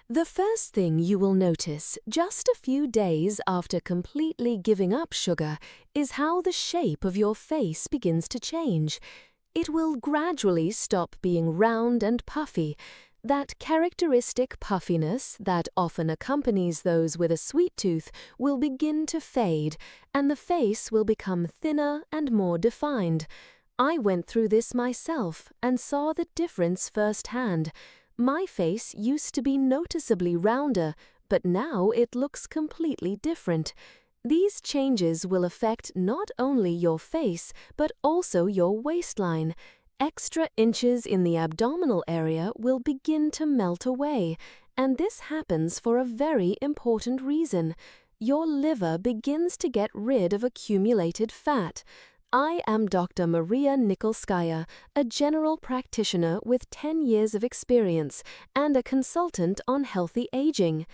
The first thing you will notice just a few days after completely giving up sugar is how the shape of your face begins to change. It will gradually stop being round and puffy. That characteristic puffiness that often accompanies those with a sweet tooth will begin to fade, and the face will become thinner and more defined. I went through this myself and saw the difference firsthand. My face used to be noticeably rounder, but now it looks completely different. These changes will affect not only your face, but also your waistline. Extra inches in the abdominal area will begin to melt away, and this happens for a very important reason. Your liver begins to get rid of accumulated fat. I am Dr. Maria Nikolskaya, a general practitioner with 10 years of experience and a consultant on healthy aging.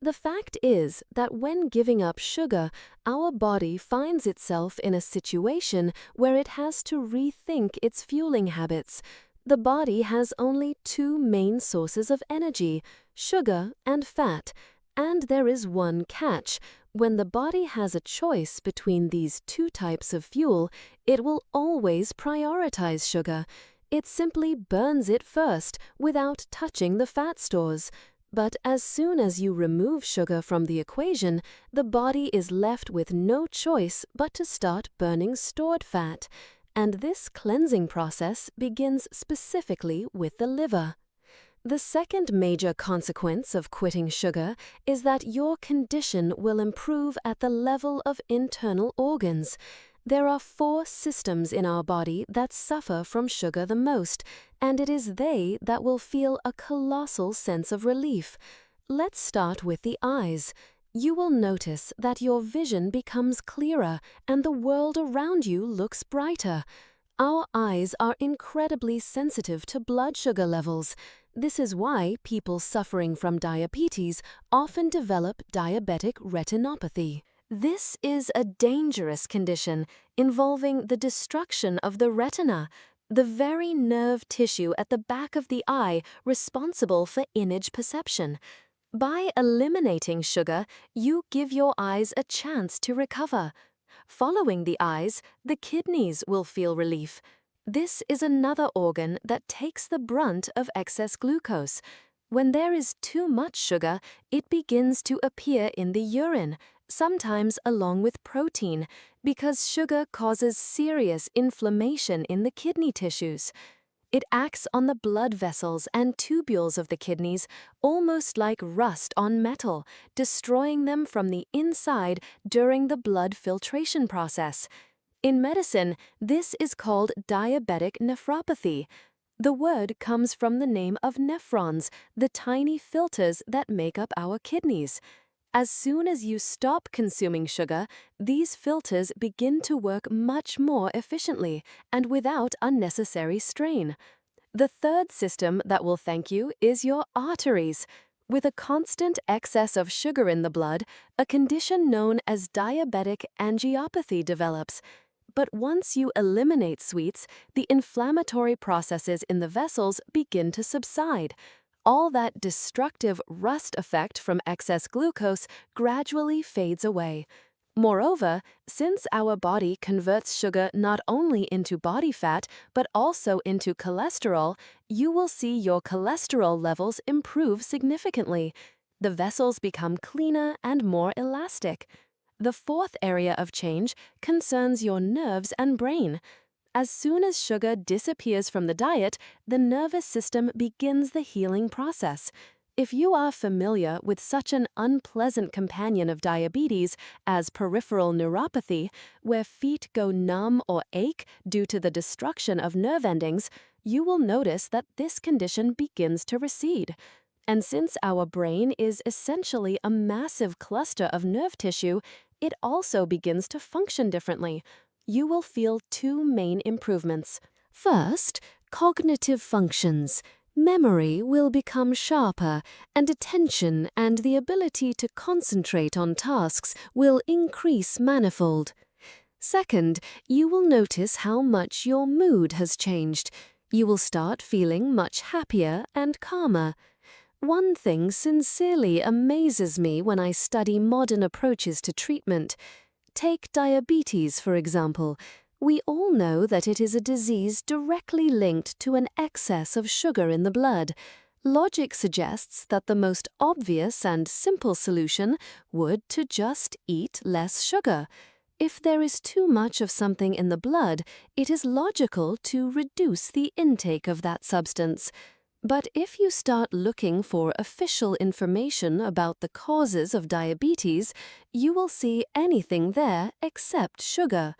The fact is that when giving up sugar, our body finds itself in a situation where it has to rethink its fueling habits. The body has only two main sources of energy, sugar and fat. And there is one catch. When the body has a choice between these two types of fuel, it will always prioritize sugar. It simply burns it first without touching the fat stores. But as soon as you remove sugar from the equation, the body is left with no choice but to start burning stored fat. And this cleansing process begins specifically with the liver. The second major consequence of quitting sugar is that your condition will improve at the level of internal organs. There are 4 systems in our body that suffer from sugar the most, and it is they that will feel a colossal sense of relief. Let's start with the eyes. You will notice that your vision becomes clearer and the world around you looks brighter. Our eyes are incredibly sensitive to blood sugar levels. This is why people suffering from diabetes often develop diabetic retinopathy. This is a dangerous condition involving the destruction of the retina, the very nerve tissue at the back of the eye responsible for image perception. By eliminating sugar, you give your eyes a chance to recover. Following the eyes, the kidneys will feel relief. This is another organ that takes the brunt of excess glucose. When there is too much sugar, it begins to appear in the urine, sometimes along with protein, because sugar causes serious inflammation in the kidney tissues. It acts on the blood vessels and tubules of the kidneys, almost like rust on metal, destroying them from the inside during the blood filtration process. In medicine, this is called diabetic nephropathy. The word comes from the name of nephrons, the tiny filters that make up our kidneys. As soon as you stop consuming sugar, these filters begin to work much more efficiently and without unnecessary strain. The third system that will thank you is your arteries. With a constant excess of sugar in the blood, a condition known as diabetic angiopathy develops. But once you eliminate sweets, the inflammatory processes in the vessels begin to subside. All that destructive rust effect from excess glucose gradually fades away. Moreover, since our body converts sugar not only into body fat but also into cholesterol, you will see your cholesterol levels improve significantly. The vessels become cleaner and more elastic. The fourth area of change concerns your nerves and brain. As soon as sugar disappears from the diet, the nervous system begins the healing process. If you are familiar with such an unpleasant companion of diabetes as peripheral neuropathy, where feet go numb or ache due to the destruction of nerve endings, you will notice that this condition begins to recede. And since our brain is essentially a massive cluster of nerve tissue, it also begins to function differently. You will feel 2 main improvements. First, cognitive functions. Memory will become sharper, and attention and the ability to concentrate on tasks will increase manifold. Second, you will notice how much your mood has changed. You will start feeling much happier and calmer. One thing sincerely amazes me when I study modern approaches to treatment. Take diabetes, for example. We all know that it is a disease directly linked to an excess of sugar in the blood. Logic suggests that the most obvious and simple solution would to just eat less sugar. If there is too much of something in the blood, it is logical to reduce the intake of that substance. But if you start looking for official information about the causes of diabetes, you will see anything there except sugar.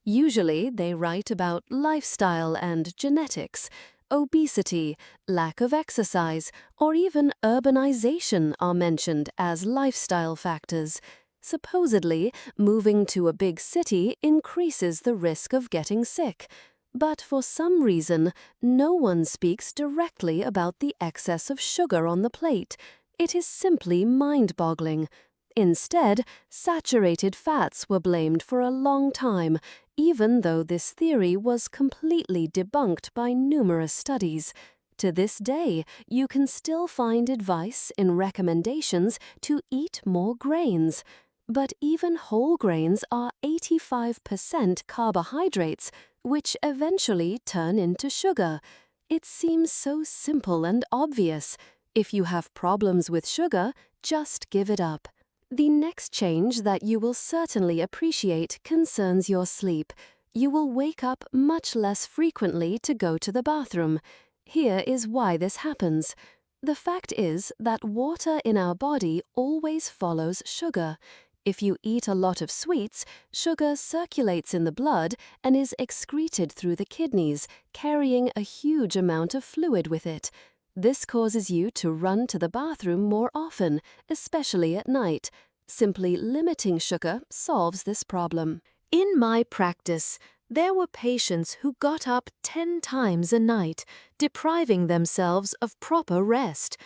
Usually they write about lifestyle and genetics. Obesity, lack of exercise, or even urbanization are mentioned as lifestyle factors. Supposedly, moving to a big city increases the risk of getting sick. But for some reason, no one speaks directly about the excess of sugar on the plate. It is simply mind-boggling. Instead, saturated fats were blamed for a long time, even though this theory was completely debunked by numerous studies. To this day, you can still find advice in recommendations to eat more grains. But even whole grains are 85% carbohydrates, which eventually turn into sugar. It seems so simple and obvious. If you have problems with sugar, just give it up. The next change that you will certainly appreciate concerns your sleep. You will wake up much less frequently to go to the bathroom. Here is why this happens. The fact is that water in our body always follows sugar. If you eat a lot of sweets, sugar circulates in the blood and is excreted through the kidneys, carrying a huge amount of fluid with it. This causes you to run to the bathroom more often, especially at night. Simply limiting sugar solves this problem. In my practice, there were patients who got up 10 times a night, depriving themselves of proper rest.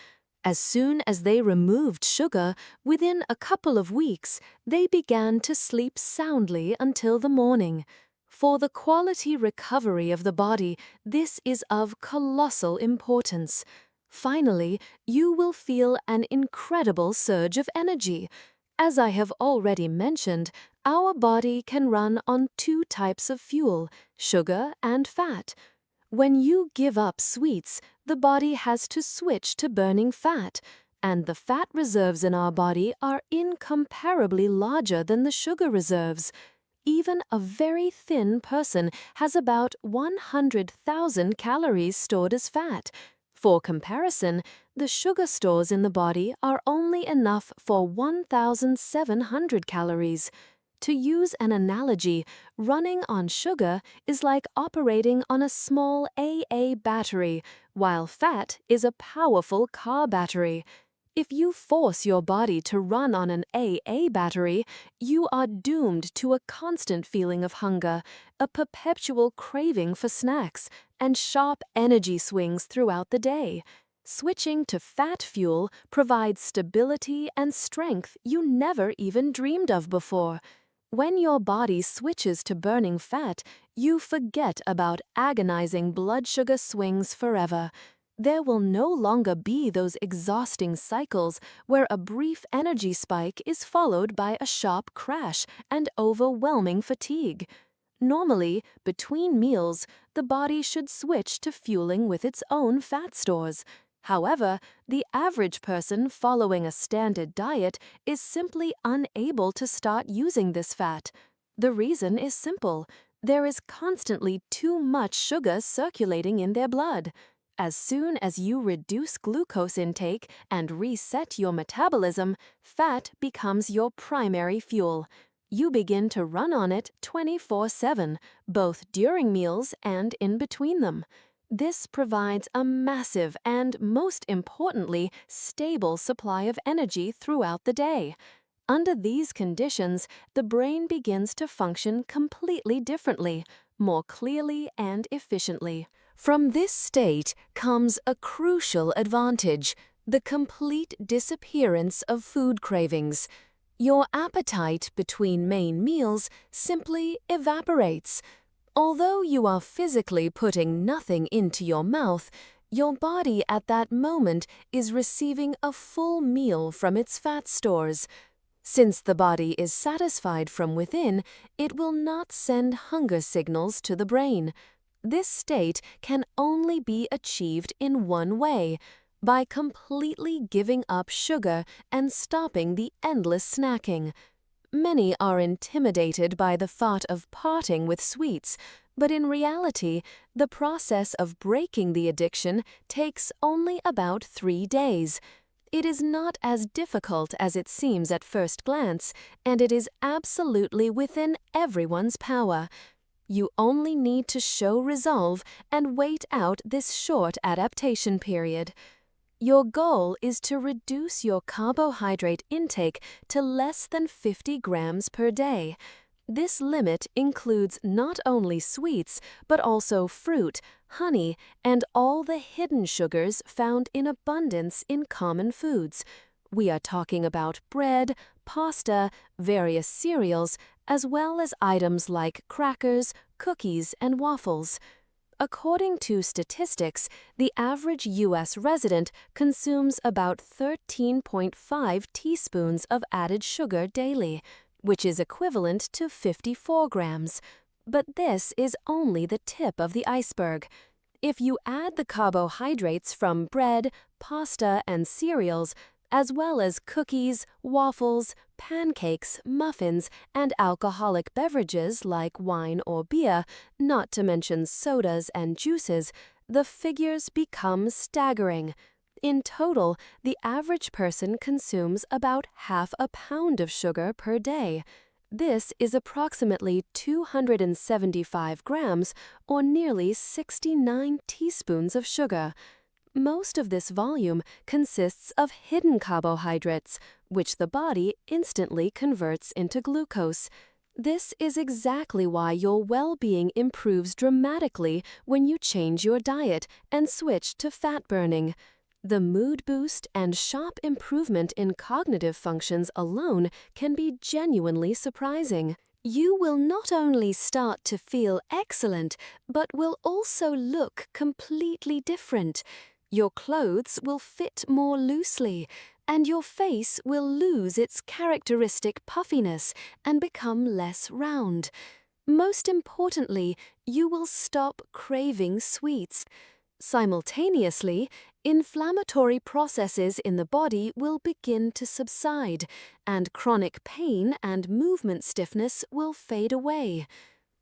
As soon as they removed sugar, within a couple of weeks, they began to sleep soundly until the morning. For the quality recovery of the body, this is of colossal importance. Finally, you will feel an incredible surge of energy. As I have already mentioned, our body can run on 2 types of fuel, sugar and fat. When you give up sweets, the body has to switch to burning fat, and the fat reserves in our body are incomparably larger than the sugar reserves. Even a very thin person has about 100,000 calories stored as fat. For comparison, the sugar stores in the body are only enough for 1,700 calories. To use an analogy, running on sugar is like operating on a small AA battery, while fat is a powerful car battery. If you force your body to run on an AA battery, you are doomed to a constant feeling of hunger, a perpetual craving for snacks, and sharp energy swings throughout the day. Switching to fat fuel provides stability and strength you never even dreamed of before. When your body switches to burning fat, you forget about agonizing blood sugar swings forever. There will no longer be those exhausting cycles where a brief energy spike is followed by a sharp crash and overwhelming fatigue. Normally, between meals, the body should switch to fueling with its own fat stores. However, the average person following a standard diet is simply unable to start using this fat. The reason is simple. There is constantly too much sugar circulating in their blood. As soon as you reduce glucose intake and reset your metabolism, fat becomes your primary fuel. You begin to run on it 24/7, both during meals and in between them. This provides a massive and, most importantly, stable supply of energy throughout the day. Under these conditions, the brain begins to function completely differently, more clearly and efficiently. From this state comes a crucial advantage: the complete disappearance of food cravings. Your appetite between main meals simply evaporates. Although you are physically putting nothing into your mouth, Your body at that moment is receiving a full meal from its fat stores. Since the body is satisfied from within, it will not send hunger signals to the brain. This state can only be achieved in one way, by completely giving up sugar and stopping the endless snacking. Many are intimidated by the thought of parting with sweets, but in reality, the process of breaking the addiction takes only about 3 days. It is not as difficult as it seems at first glance, and it is absolutely within everyone's power. You only need to show resolve and wait out this short adaptation period. Your goal is to reduce your carbohydrate intake to less than 50 grams per day. This limit includes not only sweets, but also fruit, honey, and all the hidden sugars found in abundance in common foods. We are talking about bread, pasta, various cereals, as well as items like crackers, cookies, and waffles. According to statistics, the average U.S. resident consumes about 13.5 teaspoons of added sugar daily, which is equivalent to 54 grams. But this is only the tip of the iceberg. If you add the carbohydrates from bread, pasta, and cereals, as well as cookies, waffles, pancakes, muffins, and alcoholic beverages like wine or beer, not to mention sodas and juices, the figures become staggering. In total, the average person consumes about half a pound of sugar per day. This is approximately 275 grams, or nearly 69 teaspoons of sugar. Most of this volume consists of hidden carbohydrates, which the body instantly converts into glucose. This is exactly why your well-being improves dramatically when you change your diet and switch to fat burning. The mood boost and sharp improvement in cognitive functions alone can be genuinely surprising. You will not only start to feel excellent, but will also look completely different. Your clothes will fit more loosely, and your face will lose its characteristic puffiness and become less round. Most importantly, you will stop craving sweets. Simultaneously, inflammatory processes in the body will begin to subside, and chronic pain and movement stiffness will fade away.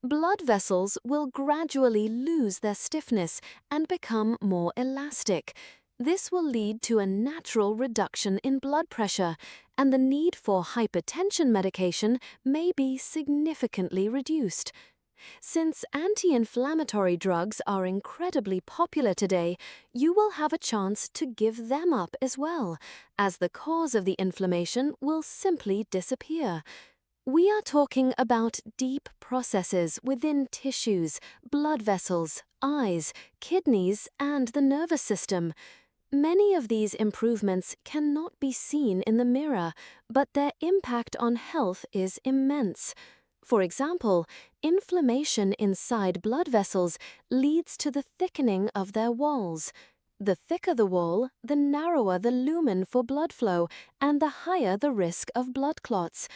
Blood vessels will gradually lose their stiffness and become more elastic. This will lead to a natural reduction in blood pressure, and the need for hypertension medication may be significantly reduced. Since anti-inflammatory drugs are incredibly popular today, you will have a chance to give them up as well, as the cause of the inflammation will simply disappear. We are talking about deep processes within tissues, blood vessels, eyes, kidneys, and the nervous system. Many of these improvements cannot be seen in the mirror, but their impact on health is immense. For example, inflammation inside blood vessels leads to the thickening of their walls. The thicker the wall, the narrower the lumen for blood flow, and the higher the risk of blood clots.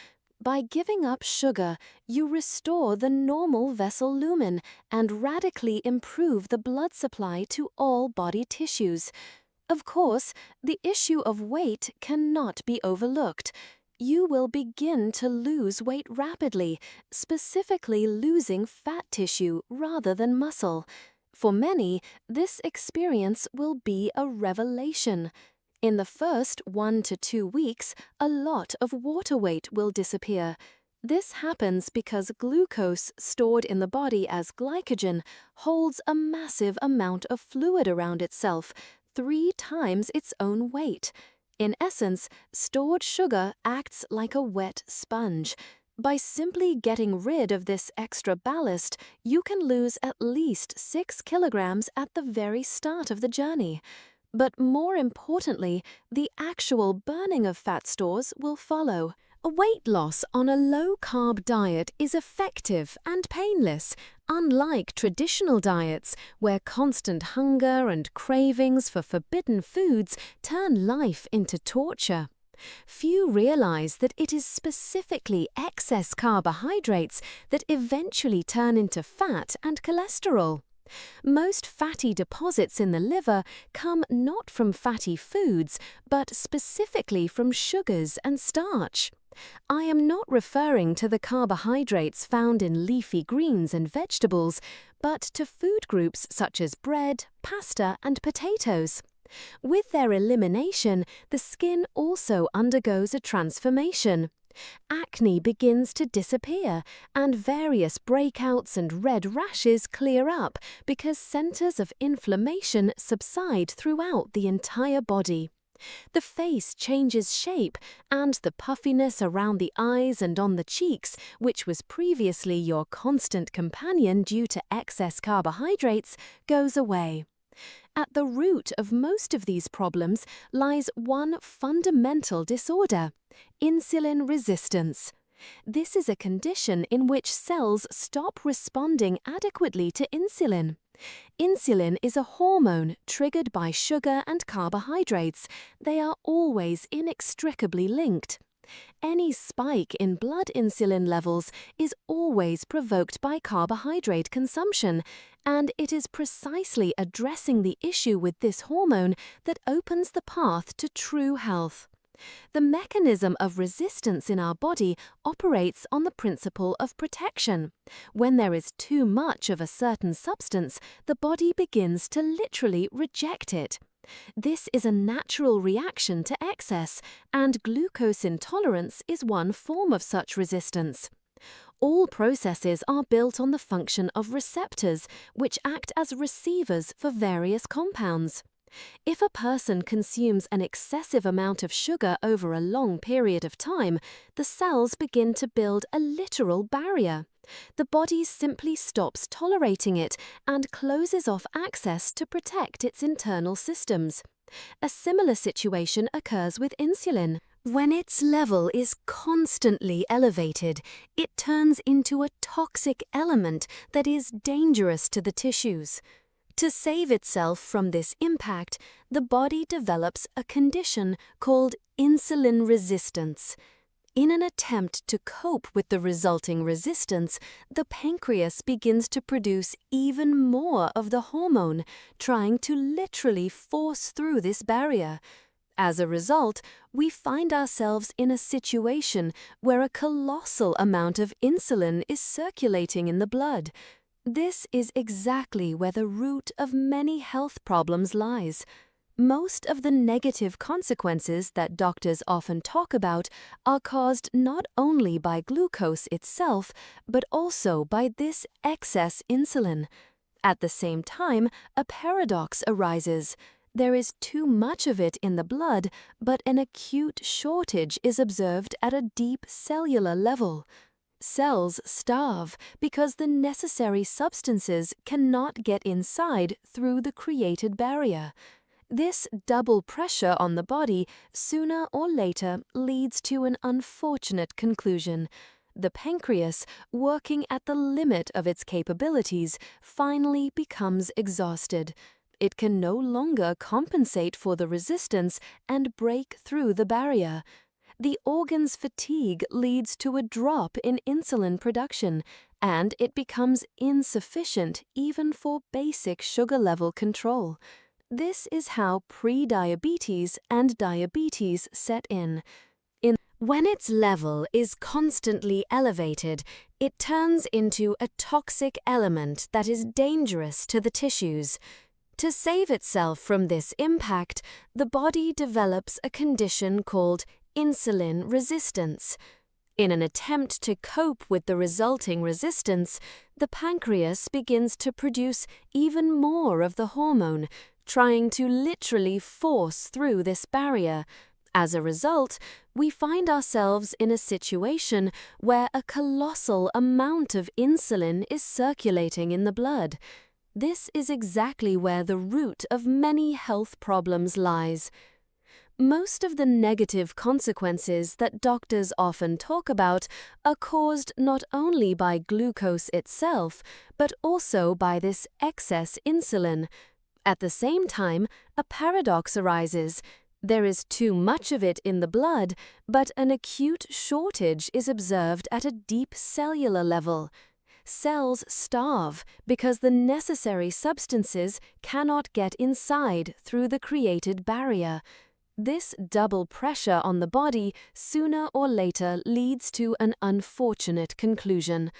By giving up sugar, you restore the normal vessel lumen and radically improve the blood supply to all body tissues. Of course, the issue of weight cannot be overlooked. You will begin to lose weight rapidly, specifically losing fat tissue rather than muscle. For many, this experience will be a revelation. In the first 1 to 2 weeks, a lot of water weight will disappear. This happens because glucose stored in the body as glycogen holds a massive amount of fluid around itself, 3 times its own weight. In essence, stored sugar acts like a wet sponge. By simply getting rid of this extra ballast, you can lose at least 6 kilograms at the very start of the journey. But more importantly, the actual burning of fat stores will follow. A weight loss on a low-carb diet is effective and painless, Unlike traditional diets, where constant hunger and cravings for forbidden foods turn life into torture, few realize that it is specifically excess carbohydrates that eventually turn into fat and cholesterol. Most fatty deposits in the liver come not from fatty foods, but specifically from sugars and starch. I am not referring to the carbohydrates found in leafy greens and vegetables, but to food groups such as bread, pasta, and potatoes. With their elimination, the skin also undergoes a transformation. Acne begins to disappear, and various breakouts and red rashes clear up because centers of inflammation subside throughout the entire body. The face changes shape, and the puffiness around the eyes and on the cheeks, which was previously your constant companion due to excess carbohydrates, goes away. At the root of most of these problems lies one fundamental disorder: insulin resistance. This is a condition in which cells stop responding adequately to insulin. Insulin is a hormone triggered by sugar and carbohydrates. They are always inextricably linked. Any spike in blood insulin levels is always provoked by carbohydrate consumption, and it is precisely addressing the issue with this hormone that opens the path to true health. The mechanism of resistance in our body operates on the principle of protection. When there is too much of a certain substance, the body begins to literally reject it. This is a natural reaction to excess, and glucose intolerance is one form of such resistance. All processes are built on the function of receptors, which act as receivers for various compounds. If a person consumes an excessive amount of sugar over a long period of time, the cells begin to build a literal barrier. The body simply stops tolerating it and closes off access to protect its internal systems. A similar situation occurs with insulin. When its level is constantly elevated, it turns into a toxic element that is dangerous to the tissues. To save itself from this impact, the body develops a condition called insulin resistance. In an attempt to cope with the resulting resistance, the pancreas begins to produce even more of the hormone, trying to literally force through this barrier. As a result, we find ourselves in a situation where a colossal amount of insulin is circulating in the blood. This is exactly where the root of many health problems lies. Most of the negative consequences that doctors often talk about are caused not only by glucose itself, but also by this excess insulin. At the same time, a paradox arises. There is too much of it in the blood, but an acute shortage is observed at a deep cellular level. Cells starve because the necessary substances cannot get inside through the created barrier. This double pressure on the body sooner or later leads to an unfortunate conclusion. The pancreas, working at the limit of its capabilities, finally becomes exhausted. It can no longer compensate for the resistance and break through the barrier. The organ's fatigue leads to a drop in insulin production, and it becomes insufficient even for basic sugar level control. This is how pre-diabetes and diabetes set in. When its level is constantly elevated, it turns into a toxic element that is dangerous to the tissues. To save itself from this impact, the body develops a condition called insulin resistance. In an attempt to cope with the resulting resistance, the pancreas begins to produce even more of the hormone, trying to literally force through this barrier. As a result, we find ourselves in a situation where a colossal amount of insulin is circulating in the blood. This is exactly where the root of many health problems lies. Most of the negative consequences that doctors often talk about are caused not only by glucose itself, but also by this excess insulin. At the same time, a paradox arises. There is too much of it in the blood, but an acute shortage is observed at a deep cellular level. Cells starve because the necessary substances cannot get inside through the created barrier. This double pressure on the body sooner or later leads to an unfortunate conclusion.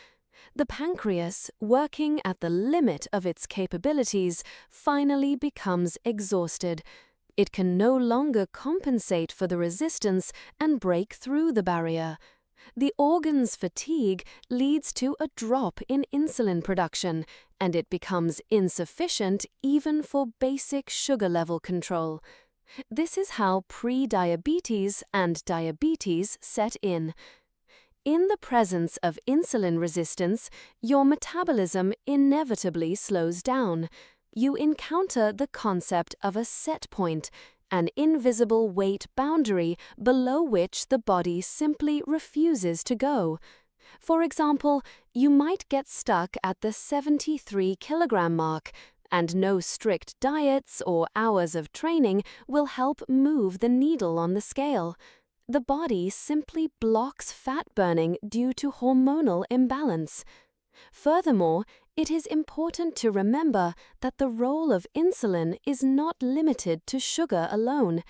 The pancreas, working at the limit of its capabilities, finally becomes exhausted. It can no longer compensate for the resistance and break through the barrier. The organ's fatigue leads to a drop in insulin production, and it becomes insufficient even for basic sugar level control. This is how pre-diabetes and diabetes set in. In the presence of insulin resistance, your metabolism inevitably slows down. You encounter the concept of a set point, an invisible weight boundary below which the body simply refuses to go. For example, you might get stuck at the 73 kilogram mark, and no strict diets or hours of training will help move the needle on the scale. The body simply blocks fat burning due to hormonal imbalance. Furthermore, it is important to remember that the role of insulin is not limited to sugar alone.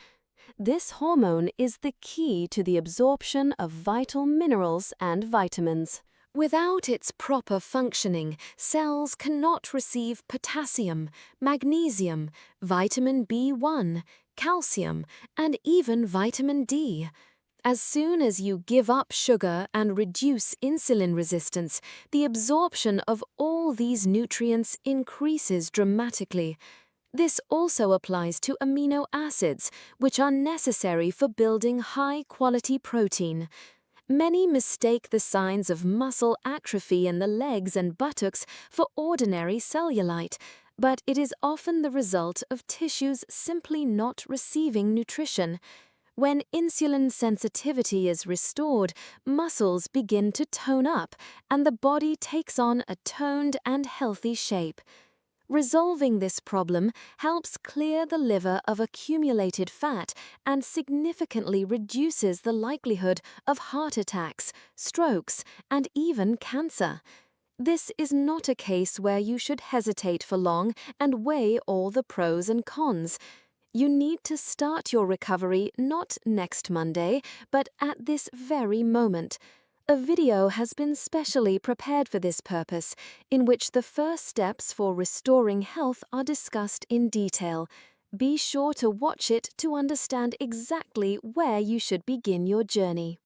This hormone is the key to the absorption of vital minerals and vitamins. Without its proper functioning, cells cannot receive potassium, magnesium, vitamin B1, calcium, and even vitamin D. As soon as you give up sugar and reduce insulin resistance, the absorption of all these nutrients increases dramatically. This also applies to amino acids, which are necessary for building high-quality protein. Many mistake the signs of muscle atrophy in the legs and buttocks for ordinary cellulite, but it is often the result of tissues simply not receiving nutrition. When insulin sensitivity is restored, muscles begin to tone up, and the body takes on a toned and healthy shape. Resolving this problem helps clear the liver of accumulated fat and significantly reduces the likelihood of heart attacks, strokes, and even cancer. This is not a case where you should hesitate for long and weigh all the pros and cons. You need to start your recovery not next Monday, but at this very moment. A video has been specially prepared for this purpose, in which the first steps for restoring health are discussed in detail. Be sure to watch it to understand exactly where you should begin your journey.